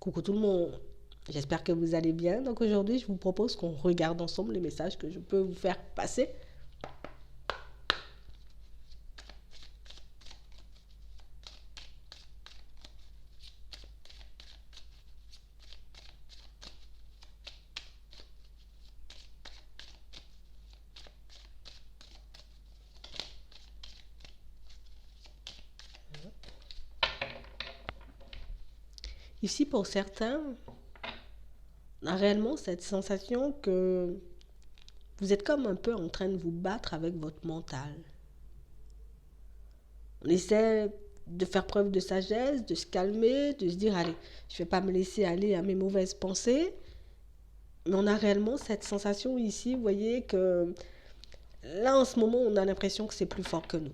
Coucou tout le monde, j'espère que vous allez bien. Donc aujourd'hui, je vous propose qu'on regarde ensemble les messages que je peux vous faire passer. Ici, pour certains, on a réellement cette sensation que vous êtes comme un peu en train de vous battre avec votre mental. On essaie de faire preuve de sagesse, de se calmer, de se dire, allez, je ne vais pas me laisser aller à mes mauvaises pensées. Mais on a réellement cette sensation ici, vous voyez, que là, en ce moment, on a l'impression que c'est plus fort que nous.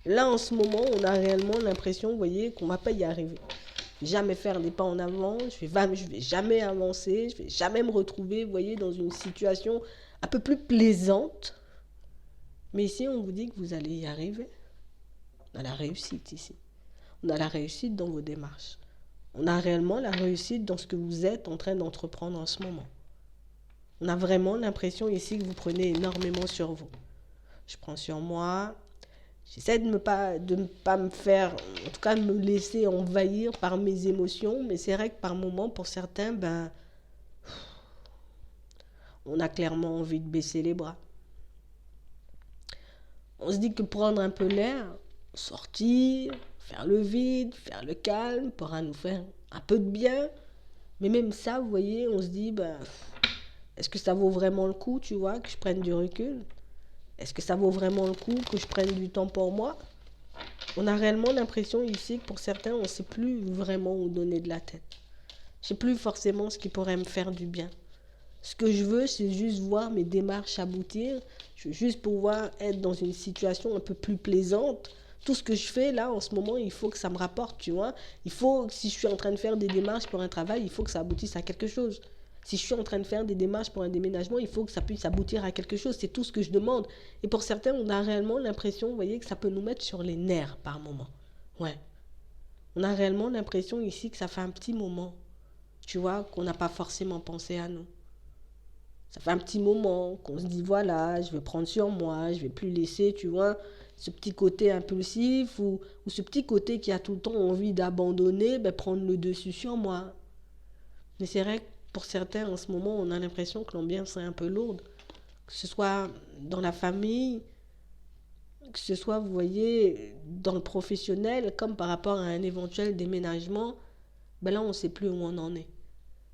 Là, en ce moment, on a réellement l'impression, vous voyez, qu'on ne va pas y arriver. Jamais faire des pas en avant, je vais jamais avancer, je vais jamais me retrouver, vous voyez, dans une situation un peu plus plaisante. Mais ici, on vous dit que vous allez y arriver. On a la réussite ici. On a la réussite dans vos démarches. On a réellement la réussite dans ce que vous êtes en train d'entreprendre en ce moment. On a vraiment l'impression ici que vous prenez énormément sur vous. Je prends sur moi. J'essaie de ne pas me faire, en tout cas de me laisser envahir par mes émotions, mais c'est vrai que par moments, pour certains, on a clairement envie de baisser les bras. On se dit que prendre un peu l'air, sortir, faire le vide, faire le calme, pourra nous faire un peu de bien. Mais même ça, vous voyez, on se dit, est-ce que ça vaut vraiment le coup, tu vois, que je prenne du recul? Est-ce que ça vaut vraiment le coup que je prenne du temps pour moi? On a réellement l'impression ici que pour certains, on ne sait plus vraiment où donner de la tête. Je ne sais plus forcément ce qui pourrait me faire du bien. Ce que je veux, c'est juste voir mes démarches aboutir. Je veux juste pouvoir être dans une situation un peu plus plaisante. Tout ce que je fais là, en ce moment, il faut que ça me rapporte, tu vois. Il faut, si je suis en train de faire des démarches pour un travail, il faut que ça aboutisse à quelque chose. Si je suis en train de faire des démarches pour un déménagement, il faut que ça puisse aboutir à quelque chose. C'est tout ce que je demande. Et pour certains, on a réellement l'impression, vous voyez, que ça peut nous mettre sur les nerfs par moment. Ouais. On a réellement l'impression ici que ça fait un petit moment, tu vois, qu'on n'a pas forcément pensé à nous. Ça fait un petit moment qu'on se dit, voilà, je vais prendre sur moi, je vais plus laisser, tu vois, ce petit côté impulsif ou ce petit côté qui a tout le temps envie d'abandonner, prendre le dessus sur moi. Mais c'est vrai que pour certains, en ce moment, on a l'impression que l'ambiance est un peu lourde. Que ce soit dans la famille, que ce soit, vous voyez, dans le professionnel, comme par rapport à un éventuel déménagement, là, on ne sait plus où on en est.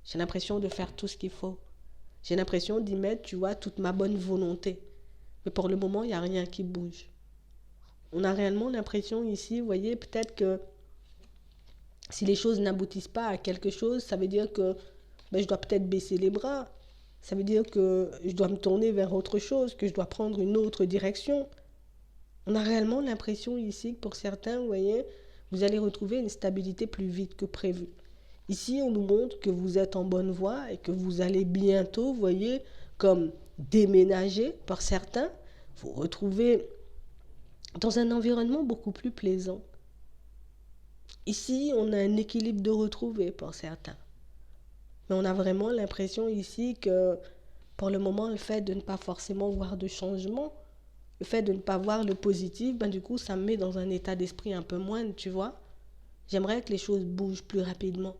J'ai l'impression de faire tout ce qu'il faut. J'ai l'impression d'y mettre, tu vois, toute ma bonne volonté. Mais pour le moment, il n'y a rien qui bouge. On a réellement l'impression ici, vous voyez, peut-être que si les choses n'aboutissent pas à quelque chose, ça veut dire que je dois peut-être baisser les bras. Ça veut dire que je dois me tourner vers autre chose, que je dois prendre une autre direction. On a réellement l'impression ici que pour certains, vous voyez, vous allez retrouver une stabilité plus vite que prévu. Ici, on nous montre que vous êtes en bonne voie et que vous allez bientôt, vous voyez, comme déménager par certains, vous retrouver dans un environnement beaucoup plus plaisant. Ici, on a un équilibre de retrouver pour certains. Mais on a vraiment l'impression ici que pour le moment, le fait de ne pas forcément voir de changement, le fait de ne pas voir le positif, du coup, ça me met dans un état d'esprit un peu moindre, tu vois. J'aimerais que les choses bougent plus rapidement.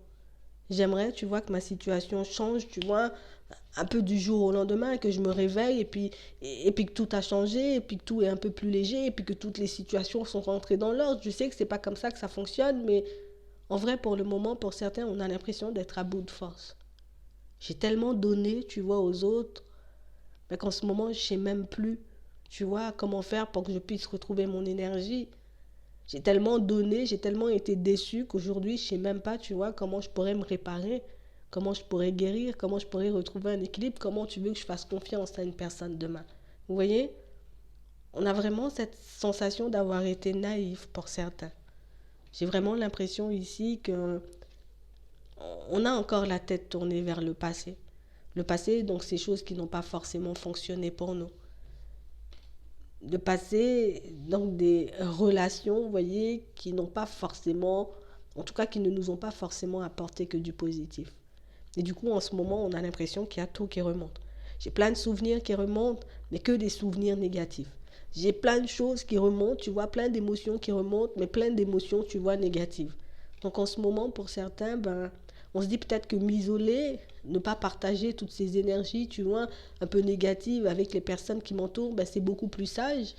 J'aimerais, tu vois, que ma situation change, tu vois, un peu du jour au lendemain, que je me réveille et puis que tout a changé, et puis que tout est un peu plus léger, et puis que toutes les situations sont rentrées dans l'ordre. Je sais que c'est pas comme ça que ça fonctionne, mais en vrai, pour le moment, pour certains, on a l'impression d'être à bout de force. J'ai tellement donné, tu vois, aux autres, qu'en ce moment, je sais même plus, tu vois, comment faire pour que je puisse retrouver mon énergie. J'ai tellement donné, j'ai tellement été déçue qu'aujourd'hui, je ne sais même pas, tu vois, comment je pourrais me réparer, comment je pourrais guérir, comment je pourrais retrouver un équilibre, comment tu veux que je fasse confiance à une personne demain. Vous voyez, on a vraiment cette sensation d'avoir été naïf pour certains. J'ai vraiment l'impression ici que on a encore la tête tournée vers le passé. Le passé, donc, ces choses qui n'ont pas forcément fonctionné pour nous. Le passé, donc, des relations, vous voyez, qui n'ont pas forcément En tout cas, qui ne nous ont pas forcément apporté que du positif. Et du coup, en ce moment, on a l'impression qu'il y a tout qui remonte. J'ai plein de souvenirs qui remontent, mais que des souvenirs négatifs. J'ai plein de choses qui remontent, tu vois, plein d'émotions qui remontent, mais plein d'émotions, tu vois, négatives. Donc en ce moment, pour certains, on se dit peut-être que m'isoler, ne pas partager toutes ces énergies, tu vois, un peu négatives avec les personnes qui m'entourent, c'est beaucoup plus sage.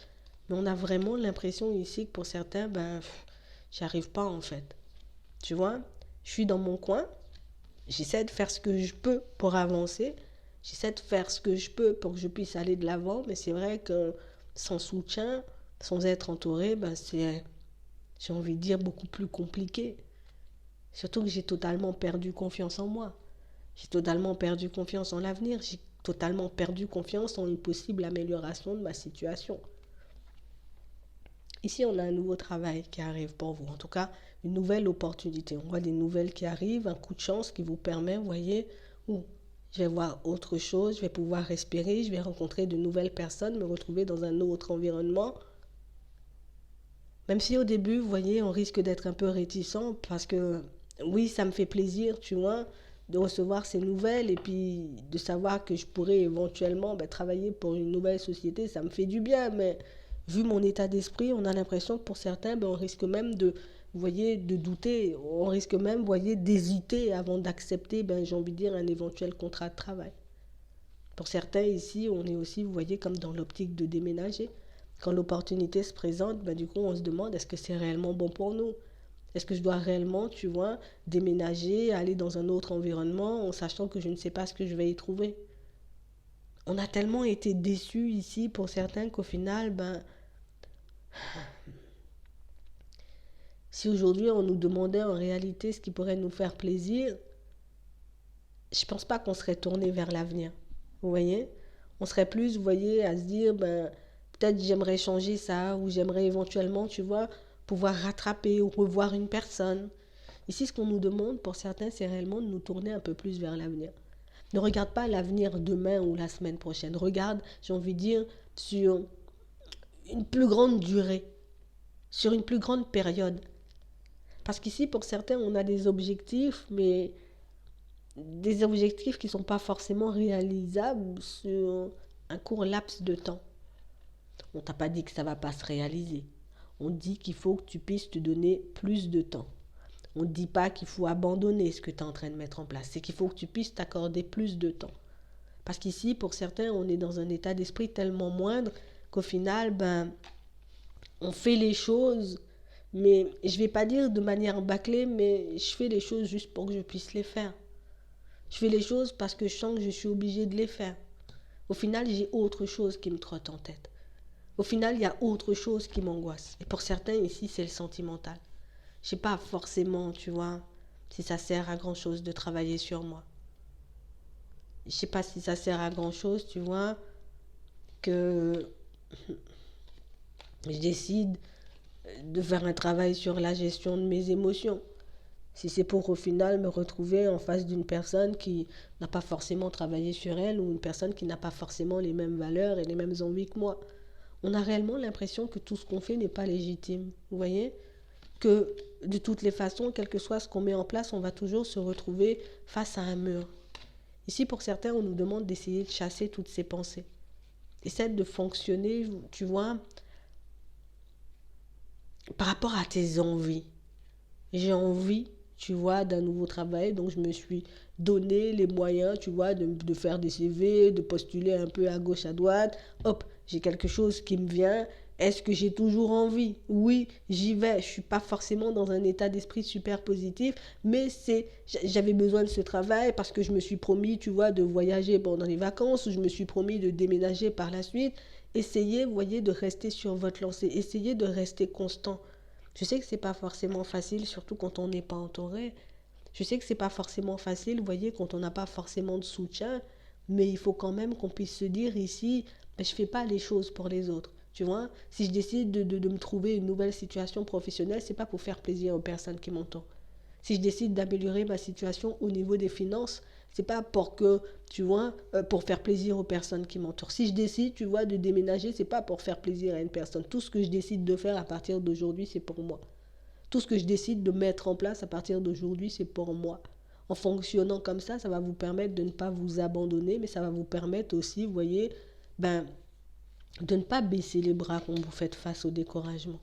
Mais on a vraiment l'impression ici que pour certains, j'y arrive pas en fait. Tu vois, je suis dans mon coin, j'essaie de faire ce que je peux pour avancer, j'essaie de faire ce que je peux pour que je puisse aller de l'avant, mais c'est vrai que sans soutien, sans être entouré, c'est, j'ai envie de dire, beaucoup plus compliqué. Surtout que j'ai totalement perdu confiance en moi. J'ai totalement perdu confiance en l'avenir. J'ai totalement perdu confiance en une possible amélioration de ma situation. Ici, on a un nouveau travail qui arrive pour vous. En tout cas, une nouvelle opportunité. On voit des nouvelles qui arrivent, un coup de chance qui vous permet, vous voyez, je vais voir autre chose, je vais pouvoir respirer, je vais rencontrer de nouvelles personnes, me retrouver dans un autre environnement. Même si au début, vous voyez, on risque d'être un peu réticent parce que oui, ça me fait plaisir, tu vois, de recevoir ces nouvelles et puis de savoir que je pourrais éventuellement travailler pour une nouvelle société, ça me fait du bien. Mais vu mon état d'esprit, on a l'impression que pour certains, on risque même de, vous voyez, de douter, on risque même, vous voyez, d'hésiter avant d'accepter, j'ai envie de dire, un éventuel contrat de travail. Pour certains ici, on est aussi, vous voyez, comme dans l'optique de déménager. Quand l'opportunité se présente, du coup, on se demande est-ce que c'est réellement bon pour nous? Est-ce que je dois réellement, tu vois, déménager, aller dans un autre environnement en sachant que je ne sais pas ce que je vais y trouver? On a tellement été déçus ici pour certains qu'au final, si aujourd'hui on nous demandait en réalité ce qui pourrait nous faire plaisir, je pense pas qu'on serait tourné vers l'avenir. Vous voyez? On serait plus, vous voyez, à se dire, peut-être j'aimerais changer ça, ou j'aimerais éventuellement, tu vois, pouvoir rattraper ou revoir une personne. Ici, ce qu'on nous demande pour certains, c'est réellement de nous tourner un peu plus vers l'avenir. Ne regarde pas l'avenir demain ou la semaine prochaine. Regarde, j'ai envie de dire, sur une plus grande durée, sur une plus grande période. Parce qu'ici, pour certains, on a des objectifs, mais des objectifs qui ne sont pas forcément réalisables sur un court laps de temps. On t'a pas dit que ça ne va pas se réaliser. On dit qu'il faut que tu puisses te donner plus de temps. On ne dit pas qu'il faut abandonner ce que tu es en train de mettre en place. C'est qu'il faut que tu puisses t'accorder plus de temps. Parce qu'ici, pour certains, on est dans un état d'esprit tellement moindre qu'au final, on fait les choses, mais je ne vais pas dire de manière bâclée, mais je fais les choses juste pour que je puisse les faire. Je fais les choses parce que je sens que je suis obligée de les faire. Au final, j'ai autre chose qui me trotte en tête. Au final, il y a autre chose qui m'angoisse. Et pour certains, ici, c'est le sentimental. Je sais pas forcément, tu vois, si ça sert à grand chose de travailler sur moi. Je sais pas si ça sert à grand chose, tu vois, que je décide de faire un travail sur la gestion de mes émotions. Si c'est pour au final me retrouver en face d'une personne qui n'a pas forcément travaillé sur elle ou une personne qui n'a pas forcément les mêmes valeurs et les mêmes envies que moi. On a réellement l'impression que tout ce qu'on fait n'est pas légitime. Vous voyez? Que de toutes les façons, quel que soit ce qu'on met en place, on va toujours se retrouver face à un mur. Ici, pour certains, on nous demande d'essayer de chasser toutes ces pensées. Essaie de fonctionner, tu vois, par rapport à tes envies. J'ai envie, tu vois, d'un nouveau travail, donc je me suis donné les moyens, tu vois, de faire des CV, de postuler un peu à gauche, à droite. Hop, j'ai quelque chose qui me vient. Est-ce que j'ai toujours envie? Oui, j'y vais. Je suis pas forcément dans un état d'esprit super positif, mais j'avais besoin de ce travail parce que je me suis promis, tu vois, de voyager pendant les vacances, ou je me suis promis de déménager par la suite. Essayez, vous voyez, de rester sur votre lancée. Essayez de rester constant. Je sais que c'est pas forcément facile, surtout quand on n'est pas entouré. Je sais que c'est pas forcément facile, vous voyez, quand on n'a pas forcément de soutien, mais il faut quand même qu'on puisse se dire ici, je fais pas les choses pour les autres. Tu vois, si je décide de me trouver une nouvelle situation professionnelle, c'est pas pour faire plaisir aux personnes qui m'entourent. Si je décide d'améliorer ma situation au niveau des finances, c'est pas pour que, tu vois, pour faire plaisir aux personnes qui m'entourent. Si je décide, tu vois, de déménager, c'est pas pour faire plaisir à une personne. Tout ce que je décide de faire à partir d'aujourd'hui, c'est pour moi. Tout ce que je décide de mettre en place à partir d'aujourd'hui, c'est pour moi. En fonctionnant comme ça va vous permettre de ne pas vous abandonner, mais ça va vous permettre aussi, vous voyez, ben, de ne pas baisser les bras quand vous faites face au découragement.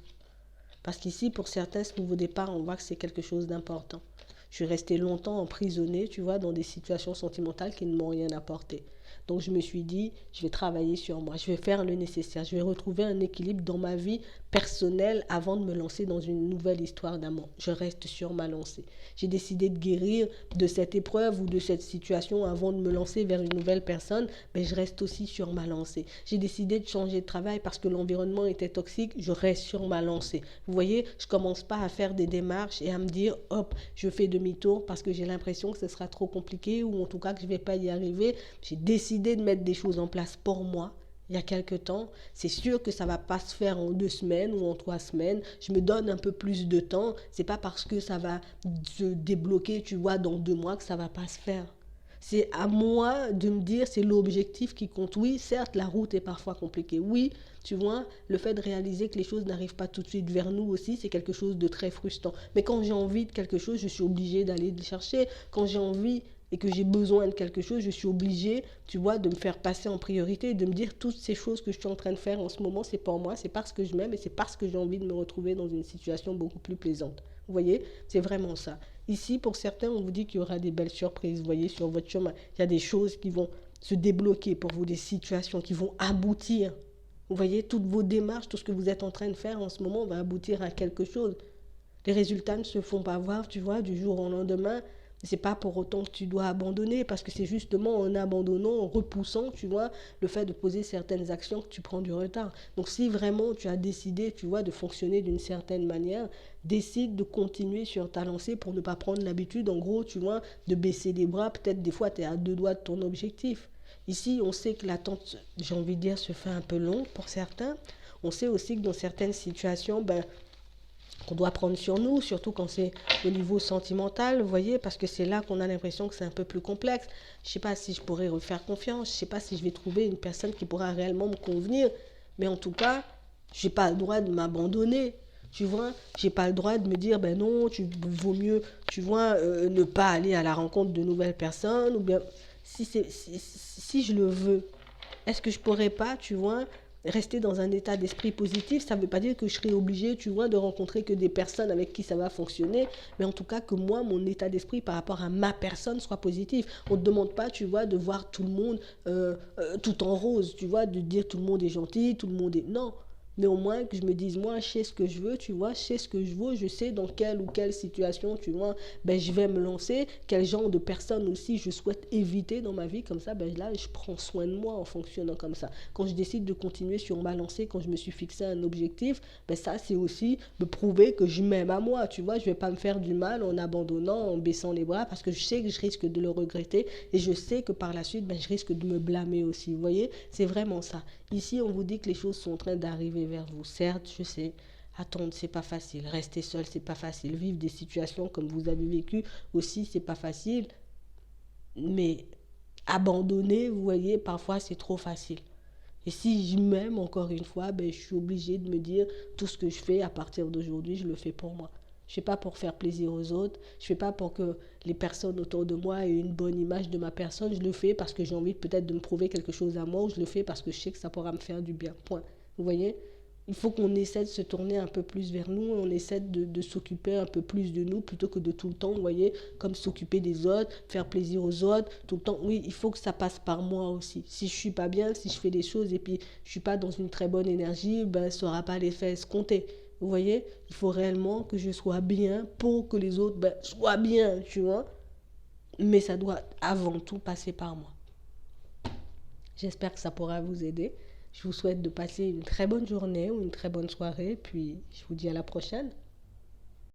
Parce qu'ici, pour certains, ce nouveau départ, on voit que c'est quelque chose d'important. Je suis restée longtemps emprisonnée, tu vois, dans des situations sentimentales qui ne m'ont rien apporté. Donc je me suis dit, je vais travailler sur moi, je vais faire le nécessaire, je vais retrouver un équilibre dans ma vie personnelle avant de me lancer dans une nouvelle histoire d'amour. Je reste sur ma lancée. J'ai décidé de guérir de cette épreuve ou de cette situation avant de me lancer vers une nouvelle personne, mais je reste aussi sur ma lancée. J'ai décidé de changer de travail parce que l'environnement était toxique, je reste sur ma lancée. Vous voyez, je ne commence pas à faire des démarches et à me dire, hop, je fais demi-tour parce que j'ai l'impression que ce sera trop compliqué ou en tout cas que je ne vais pas y arriver. J'ai décidé de mettre des choses en place pour moi il y a quelques temps. C'est sûr que ça ne va pas se faire en 2 semaines ou en 3 semaines. Je me donne un peu plus de temps. C'est pas parce que ça va se débloquer, tu vois, dans 2 mois que ça ne va pas se faire. C'est à moi de me dire, c'est l'objectif qui compte. Oui, certes, la route est parfois compliquée. Oui, tu vois, le fait de réaliser que les choses n'arrivent pas tout de suite vers nous aussi, c'est quelque chose de très frustrant. Mais quand j'ai envie de quelque chose, je suis obligée d'aller le chercher. Quand j'ai envie et que j'ai besoin de quelque chose, je suis obligée, tu vois, de me faire passer en priorité et de me dire toutes ces choses que je suis en train de faire en ce moment, c'est pour moi, c'est parce que je m'aime et c'est parce que j'ai envie de me retrouver dans une situation beaucoup plus plaisante. Vous voyez, c'est vraiment ça. Ici, pour certains, on vous dit qu'il y aura des belles surprises, vous voyez, sur votre chemin. Il y a des choses qui vont se débloquer pour vous, des situations qui vont aboutir. Vous voyez, toutes vos démarches, tout ce que vous êtes en train de faire en ce moment va aboutir à quelque chose. Les résultats ne se font pas voir, tu vois, du jour au lendemain. C'est pas pour autant que tu dois abandonner, parce que c'est justement en abandonnant, en repoussant, tu vois, le fait de poser certaines actions que tu prends du retard. Donc si vraiment tu as décidé, tu vois, de fonctionner d'une certaine manière, décide de continuer sur ta lancée pour ne pas prendre l'habitude, en gros, tu vois, de baisser les bras. Peut-être des fois, tu es à 2 doigts de ton objectif. Ici, on sait que l'attente, j'ai envie de dire, se fait un peu longue pour certains. On sait aussi que dans certaines situations, ben, qu'on doit prendre sur nous, surtout quand c'est au niveau sentimental, vous voyez, parce que c'est là qu'on a l'impression que c'est un peu plus complexe. Je ne sais pas si je pourrais refaire confiance, je ne sais pas si je vais trouver une personne qui pourra réellement me convenir, mais en tout cas, je n'ai pas le droit de m'abandonner. Tu vois, j'ai pas le droit de me dire, ben non, vaut mieux, tu vois, ne pas aller à la rencontre de nouvelles personnes, ou bien, si je le veux, est-ce que je pourrais pas, tu vois, rester dans un état d'esprit positif? Ça ne veut pas dire que je serai obligée, tu vois, de rencontrer que des personnes avec qui ça va fonctionner, mais en tout cas que moi, mon état d'esprit par rapport à ma personne soit positif. On ne te demande pas, tu vois, de voir tout le monde tout en rose, tu vois, de dire tout le monde est gentil, tout le monde est... Non, mais au moins que je me dise, moi, je sais ce que je veux, tu vois, je sais ce que je veux, je sais dans quelle ou quelle situation, tu vois, ben, je vais me lancer, quel genre de personnes aussi je souhaite éviter dans ma vie, comme ça, ben, là, je prends soin de moi en fonctionnant comme ça. Quand je décide de continuer sur ma lancée, quand je me suis fixé un objectif, ben, ça, c'est aussi me prouver que je m'aime à moi, tu vois, je vais pas me faire du mal en abandonnant, en baissant les bras, parce que je sais que je risque de le regretter, et je sais que par la suite, ben, je risque de me blâmer aussi, vous voyez, c'est vraiment ça. Ici, on vous dit que les choses sont en train d'arriver vers vous. Certes, je sais, attendre, c'est pas facile. Rester seul, c'est pas facile. Vivre des situations comme vous avez vécu aussi, c'est pas facile. Mais abandonner, vous voyez, parfois c'est trop facile. Et si je m'aime, encore une fois, ben, je suis obligée de me dire tout ce que je fais à partir d'aujourd'hui, je le fais pour moi. Je ne fais pas pour faire plaisir aux autres. Je ne fais pas pour que les personnes autour de moi aient une bonne image de ma personne. Je le fais parce que j'ai envie peut-être de me prouver quelque chose à moi, ou je le fais parce que je sais que ça pourra me faire du bien. Point. Vous voyez? Il faut qu'on essaie de se tourner un peu plus vers nous, on essaie de s'occuper un peu plus de nous plutôt que de tout le temps, vous voyez, comme s'occuper des autres, faire plaisir aux autres, tout le temps. Oui, il faut que ça passe par moi aussi. Si je suis pas bien, si je fais des choses et puis je suis pas dans une très bonne énergie, ben ça aura pas l'effet escompté. Vous voyez, il faut réellement que je sois bien pour que les autres ben, soient bien, tu vois. Mais ça doit avant tout passer par moi. J'espère que ça pourra vous aider. Je vous souhaite de passer une très bonne journée ou une très bonne soirée, puis je vous dis à la prochaine.